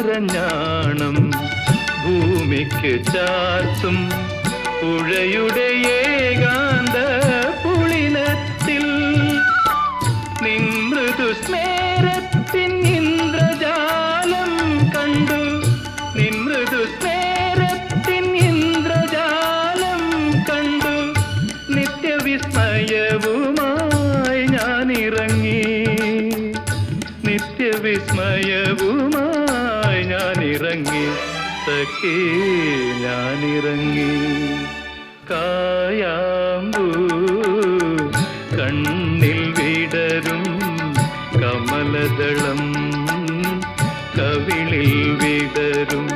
അരഞ്ഞാണം ഭൂമിക്ക് ചാർത്തും പുഴയുടെ ഏകാന്ത പുളിനത്തിൽ നിൻ മൃദു സ്മേരത്തിൻ ഇന്ദ്രജാലം കണ്ടു. നിൻ മൃദു സ്മേരത്തിൻ ഇന്ദ്രജാലം കണ്ടു. നിത്യവിസ്മയവുമായി ഞാനിറങ്ങി. നിത്യവിസ്മയവുമായി ഞാനിറങ്ങി. സഖി ഞാനിറങ്ങി. കായാമ്പൂ കണ്ണിൽ വിടരും കമലദളം കവിളിൽ വിടരും